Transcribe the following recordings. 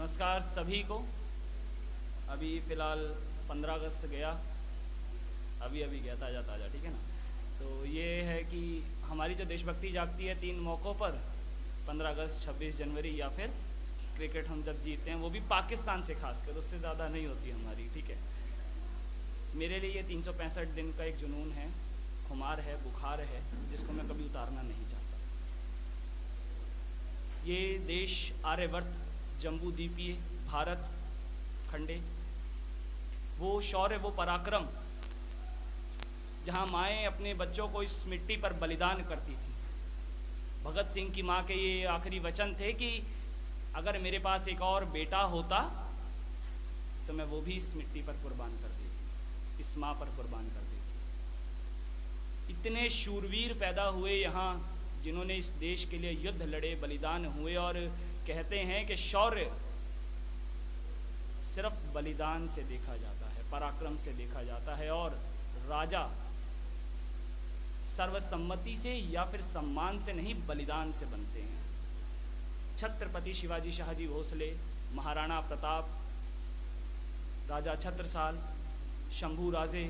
नमस्कार सभी को। अभी फ़िलहाल 15 अगस्त गया, अभी गया ताज़ा ताज़ा, ठीक है ना। तो ये है कि हमारी जो देशभक्ति जागती है 3 मौक़ों पर, 15 अगस्त, 26 जनवरी या फिर क्रिकेट हम जब जीतते हैं, वो भी पाकिस्तान से खासकर, उससे ज़्यादा नहीं होती हमारी, ठीक है। मेरे लिए ये 365 दिन का एक जुनून है, खुमार है, बुखार है, जिसको मैं कभी उतारना नहीं चाहता। ये देश आर्यवर्त, जम्बू द्वीपीय भारत खंडे, वो शौर्य, वो पराक्रम जहाँ माएँ अपने बच्चों को इस मिट्टी पर बलिदान करती थी। भगत सिंह की माँ के ये आखिरी वचन थे कि अगर मेरे पास एक और बेटा होता तो मैं वो भी इस मिट्टी पर कुर्बान कर देती, इस माँ पर कुर्बान कर देती। इतने शूरवीर पैदा हुए यहाँ जिन्होंने इस देश के लिए युद्ध लड़े, बलिदान हुए। और कहते हैं कि शौर्य सिर्फ बलिदान से देखा जाता है, पराक्रम से देखा जाता है, और राजा सर्वसम्मति से या फिर सम्मान से नहीं, बलिदान से बनते हैं। छत्रपति शिवाजी शाहजी भोसले, महाराणा प्रताप, राजा छत्रसाल, शंभू राजे,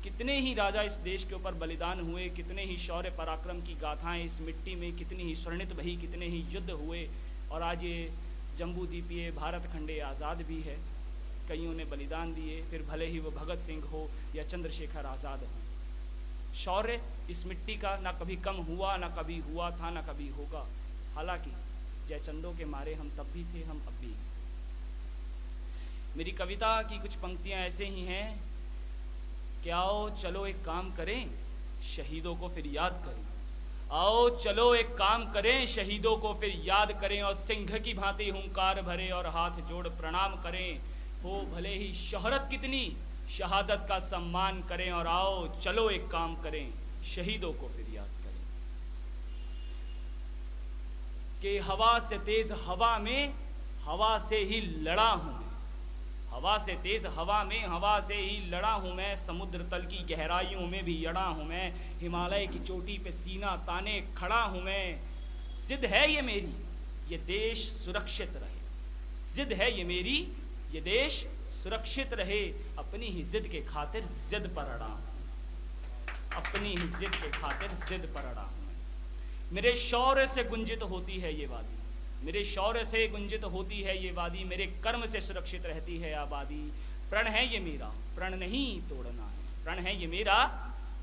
कितने ही राजा इस देश के ऊपर बलिदान हुए, कितने ही शौर्य पराक्रम की गाथाएं इस मिट्टी में कितनी ही स्वर्णित बही, कितने ही युद्ध हुए। और आज ये जम्बू द्वीपीय भारत खंडे आज़ाद भी है। कईयों ने बलिदान दिए, फिर भले ही वो भगत सिंह हो या चंद्रशेखर आज़ाद हो। शौर्य इस मिट्टी का ना कभी कम हुआ, ना कभी हुआ था, ना कभी होगा। हालांकि जयचंदों के मारे हम तब भी थे, हम अब भी। मेरी कविता की कुछ पंक्तियां ऐसे ही हैं कि आओ चलो एक काम करें, शहीदों को फिर याद करें। आओ चलो एक काम करें, शहीदों को फिर याद करें, और सिंह की भांति हुंकार भरे और हाथ जोड़ प्रणाम करें। हो भले ही शोहरत कितनी, शहादत का सम्मान करें। और आओ चलो एक काम करें, शहीदों को फिर याद करें। कि हवा से तेज हवा में, हवा से ही लड़ा हूं मैं। हवा से तेज हवा में, हवा से ही लड़ा हूँ मैं। समुद्र तल की गहराइयों में भी अड़ा हूँ मैं। हिमालय की चोटी पे सीना ताने खड़ा हूँ मैं। जिद है ये मेरी, ये देश सुरक्षित रहे। जिद है ये मेरी, ये देश सुरक्षित रहे। अपनी ही जिद के खातिर जिद पर अड़ा हूँ, अपनी ही जिद के खातिर जिद पर अड़ा हूँ मैं। मेरे शौर्य से गुंजित होती है ये वादी, मेरे शौर्य से गुंजित होती है ये वादी। मेरे कर्म से सुरक्षित रहती है आबादी। प्रण है ये मेरा, प्रण नहीं तोड़ना है। प्रण है ये मेरा,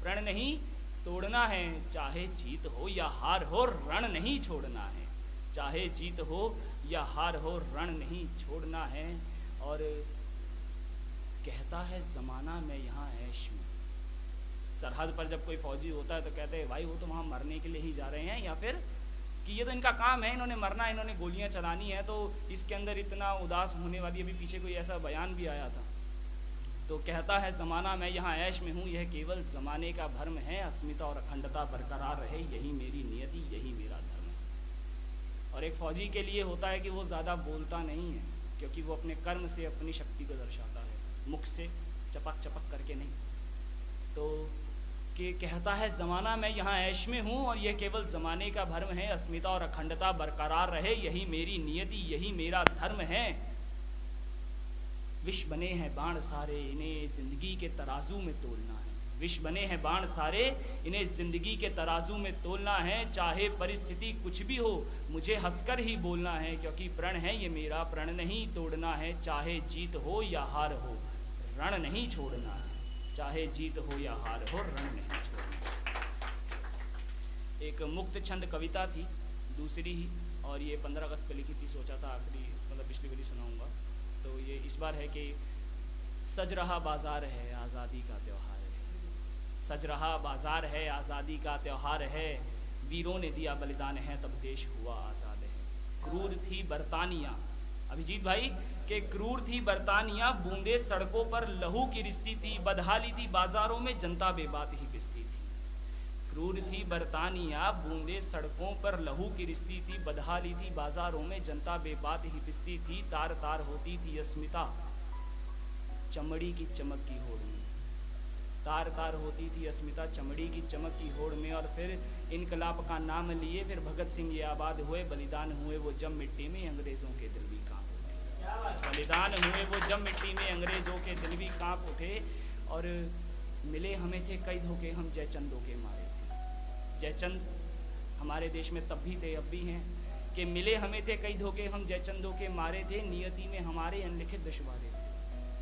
प्रण नहीं तोड़ना है। चाहे जीत हो या हार हो, रण नहीं छोड़ना है। चाहे जीत हो या हार हो, रण नहीं छोड़ना है। और कहता है ज़माना मैं यहाँ ऐश में। सरहद पर जब कोई फौजी होता है तो कहते हैं भाई वो तो वहाँ मरने के लिए ही जा रहे हैं, या फिर कि ये तो इनका काम है, इन्होंने मरना है, इन्होंने गोलियां चलानी है। तो इसके अंदर इतना उदास होने वाली, अभी पीछे कोई ऐसा बयान भी आया था। तो कहता है ज़माना मैं यहाँ ऐश में हूँ, यह केवल ज़माने का भ्रम है। अस्मिता और अखंडता बरकरार रहे, यही मेरी नियति, यही मेरा धर्म है। और एक फ़ौजी के लिए होता है कि वो ज़्यादा बोलता नहीं है, क्योंकि वो अपने कर्म से अपनी शक्ति को दर्शाता है, मुख से चपक चपक करके नहीं। तो कि कहता है ज़माना मैं यहाँ ऐश में हूँ, और यह केवल ज़माने का भ्रम है। अस्मिता और अखंडता बरकरार रहे, यही मेरी नियति, यही मेरा धर्म है। विष बने हैं बाण सारे, इन्हें ज़िंदगी के तराजू में तोलना है। विष बने हैं बाण सारे, इन्हें ज़िंदगी के तराजू में तोलना है। चाहे परिस्थिति कुछ भी हो, मुझे हंसकर ही बोलना है, क्योंकि प्रण है ये मेरा, प्रण नहीं तोड़ना है। चाहे जीत हो या हार हो, रण नहीं छोड़ना है। चाहे जीत हो या हार हो, रण नहीं छोड़ना। एक मुक्त छंद कविता थी, दूसरी ही, और ये 15 अगस्त पे लिखी थी। सोचा था आखिरी, मतलब पिछली बारी सुनाऊंगा। तो ये इस बार है कि सज रहा बाजार है, आज़ादी का त्यौहार है। सज रहा बाजार है, आज़ादी का त्यौहार है। वीरों ने दिया बलिदान है, तब देश हुआ आज़ाद है। क्रूर थी बरतानिया, अभिजीत भाई, के क्रूर थी बरतानिया। बूंदे सड़कों पर लहू की रिश्ती थी, बदहाली थी बाजारों में, जनता बेबात ही पिसती थी। क्रूर थी बरतानिया, बूंदे सड़कों पर लहू की रिश्ती थी, बदहाली थी बाजारों में, जनता बेबात ही पिसती थी। तार तार होती थी अस्मिता, चमड़ी की चमक की होड़ में। तार तार होती थी अस्मिता, चमड़ी की चमक की होड़ में। और फिर इनकलाब का नाम लिए, फिर भगत सिंह ये आबाद हुए, बलिदान हुए वो जब मिट्टी में, अंग्रेज़ों के दिल भी कांप उठे। बलिदान हुए वो जब मिट्टी में, अंग्रेज़ों के दिल भी कांप उठे। और मिले हमें थे कई धोखे, हम जयचंदों के मारे थे। जयचंद हमारे देश में तब भी थे, अब भी हैं, कि मिले हमें थे कई धोखे, हम जयचंदों के मारे थे। नियति में हमारे अनलिखित दुश्वारे थे,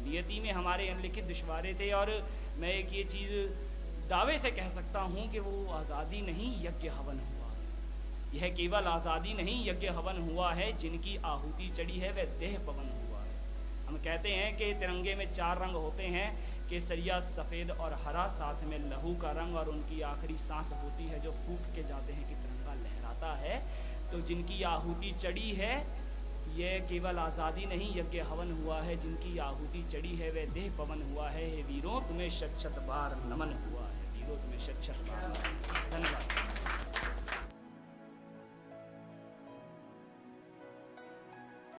नियति में हमारे अनलिखित दुश्वारे थे। और मैं एक ये चीज़ दावे से कह सकता हूँ कि वो आज़ादी नहीं यज्ञ हवन हुआ है। यह केवल आज़ादी नहीं यज्ञ हवन हुआ है, जिनकी आहुति चढ़ी है वह देह पवन हुआ है। हम कहते हैं कि तिरंगे में 4 रंग होते हैं, केसरिया, सफ़ेद और हरा, साथ में लहू का रंग, और उनकी आखिरी सांस होती है जो फूंक के जाते हैं कि तिरंगा लहराता है। तो जिनकी आहुति चढ़ी है, यह केवल आज़ादी नहीं यज्ञ हवन हुआ है, जिनकी आहुति चढ़ी है वह देह पवन हुआ है। हे वीरों तुम्हें शत शत बार नमन हुआ है, वीरों तुम्हें शत शत बार नमन। धन्यवाद।